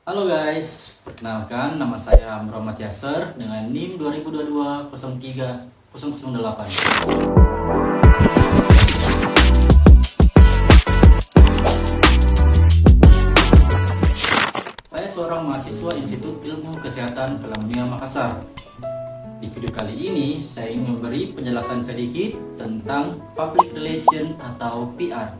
Halo guys, perkenalkan nama saya Muhammad Yasser dengan NIM 2022 03 008. Saya seorang mahasiswa Institut Ilmu Kesehatan Kelamnia Makassar. Di video kali ini, saya ingin memberi penjelasan sedikit tentang Public Relation atau PR.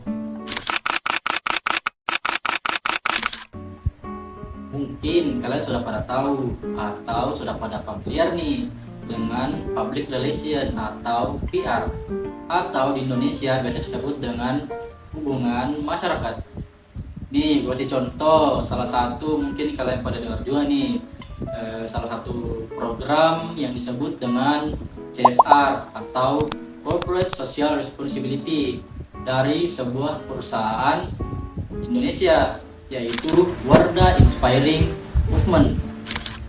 Mungkin kalian sudah pada tahu atau sudah pada familiar nih dengan public relation atau PR, atau di Indonesia biasa disebut dengan hubungan masyarakat. Nih, gue kasih contoh salah satu, mungkin kalian pada dengar juga nih, salah satu program yang disebut dengan CSR atau Corporate Social Responsibility dari sebuah perusahaan Indonesia, yaitu Wardah Inspiring Movement.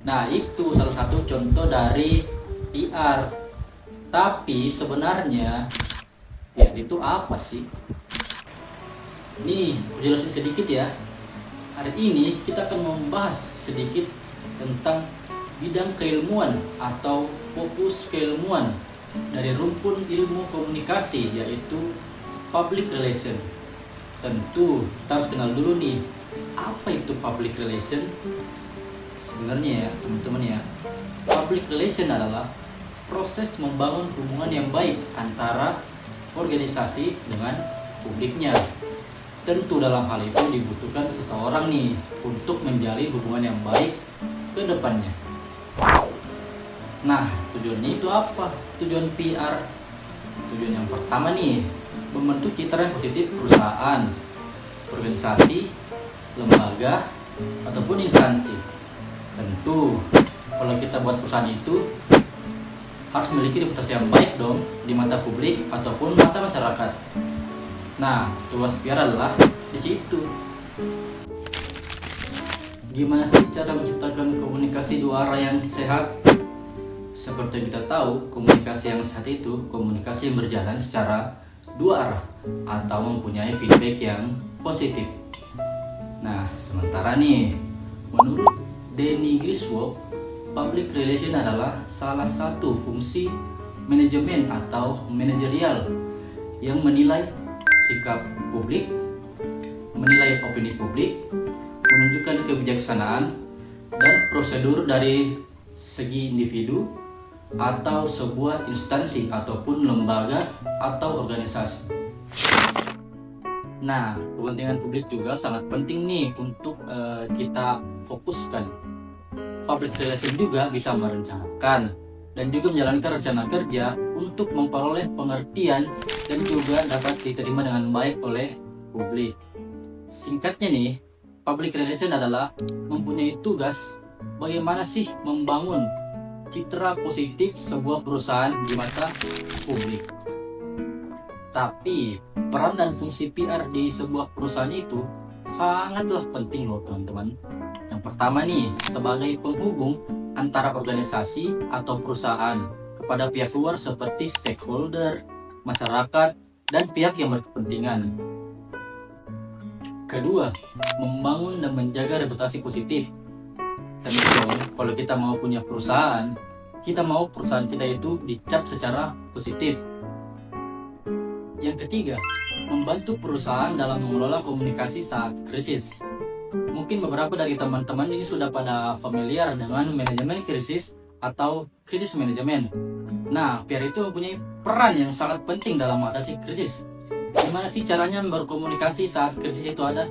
Nah, itu salah satu contoh dari PR. Tapi sebenarnya PR itu apa sih? Nih, jelasin sedikit ya. Hari ini kita akan membahas sedikit tentang bidang keilmuan atau fokus keilmuan dari rumpun ilmu komunikasi, yaitu public relation. Tentu kita harus kenal dulu nih, apa itu public relation? Sebenarnya ya teman-teman ya, public relation adalah proses membangun hubungan yang baik antara organisasi dengan publiknya. Tentu dalam hal itu dibutuhkan seseorang nih untuk menjalin hubungan yang baik ke depannya. Nah, tujuannya itu apa? Tujuan PR. Tujuan yang pertama nih, membentuk citra yang positif perusahaan, organisasi, lembaga, ataupun instansi. Tentu, kalau kita buat perusahaan itu harus memiliki reputasi yang baik dong di mata publik ataupun mata masyarakat. Nah, tugas PR adalah di situ. Gimana sih cara menciptakan komunikasi dua arah yang sehat? Seperti yang kita tahu, komunikasi yang sehat itu komunikasi yang berjalan secara dua arah atau mempunyai feedback yang positif. Nah, sementara nih, menurut Danny Griswold, public relation adalah salah satu fungsi manajemen atau manajerial yang menilai sikap publik, menilai opini publik, menunjukkan kebijaksanaan dan prosedur dari segi individu atau sebuah instansi ataupun lembaga atau organisasi. Nah, kepentingan publik juga sangat penting nih untuk kita fokuskan. Public relation juga bisa merencanakan dan juga menjalankan rencana kerja untuk memperoleh pengertian dan juga dapat diterima dengan baik oleh publik. Singkatnya nih, public relation adalah mempunyai tugas bagaimana sih membangun citra positif sebuah perusahaan di mata publik. Tapi peran dan fungsi PR di sebuah perusahaan itu sangatlah penting loh teman-teman. Yang pertama nih, sebagai penghubung antara organisasi atau perusahaan kepada pihak luar seperti stakeholder, masyarakat, dan pihak yang berkepentingan. Kedua, membangun dan menjaga reputasi positif. Tentu kalau kita mau punya perusahaan, kita mau perusahaan kita itu dicap secara positif. Yang ketiga, membantu perusahaan dalam mengelola komunikasi saat krisis. Mungkin beberapa dari teman-teman ini sudah pada familiar dengan manajemen krisis atau krisis manajemen. Nah, PR itu mempunyai peran yang sangat penting dalam mengatasi krisis. Gimana sih caranya berkomunikasi saat krisis itu ada?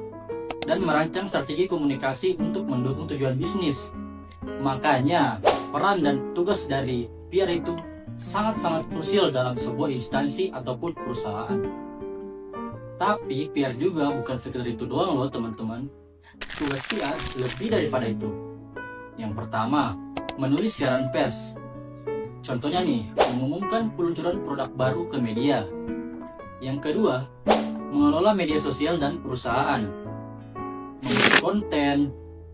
Dan merancang strategi komunikasi untuk mendukung tujuan bisnis. Makanya, peran dan tugas dari PR itu sangat-sangat krusial dalam sebuah instansi ataupun perusahaan. Tapi PR juga bukan sekedar itu doang loh teman-teman. Tugas PR lebih daripada itu. Yang pertama, menulis siaran pers. Contohnya nih, mengumumkan peluncuran produk baru ke media. Yang kedua, mengelola media sosial dan perusahaan, membuat konten,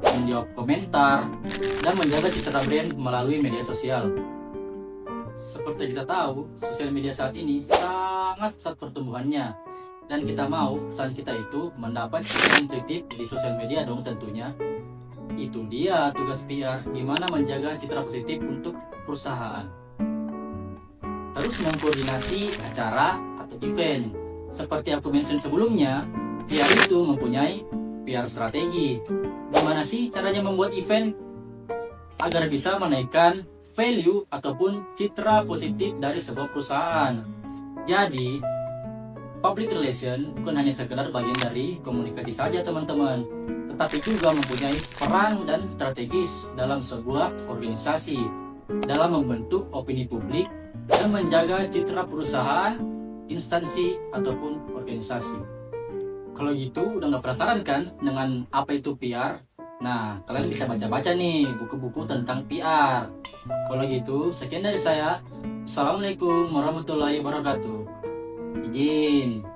menjawab komentar, dan menjaga citra brand melalui media sosial. Seperti kita tahu, sosial media saat ini sangat pesat pertumbuhannya. Dan kita mau perusahaan kita itu mendapat yang positif di sosial media dong tentunya. Itu dia tugas PR, gimana menjaga citra positif untuk perusahaan. Terus mengkoordinasi acara atau event. Seperti aku mention sebelumnya, PR itu mempunyai PR strategi. Gimana sih caranya membuat event agar bisa menaikkan value ataupun citra positif dari sebuah perusahaan. Jadi, public relation bukan hanya sekedar bagian dari komunikasi saja teman-teman, tetapi juga mempunyai peran dan strategis dalam sebuah organisasi, dalam membentuk opini publik dan menjaga citra perusahaan, instansi, ataupun organisasi. Kalau gitu udah nggak penasaran kan dengan apa itu PR? Nah, kalian bisa baca-baca nih buku-buku tentang PR. Kalau gitu, sekian dari saya. Assalamualaikum warahmatullahi wabarakatuh. Izin.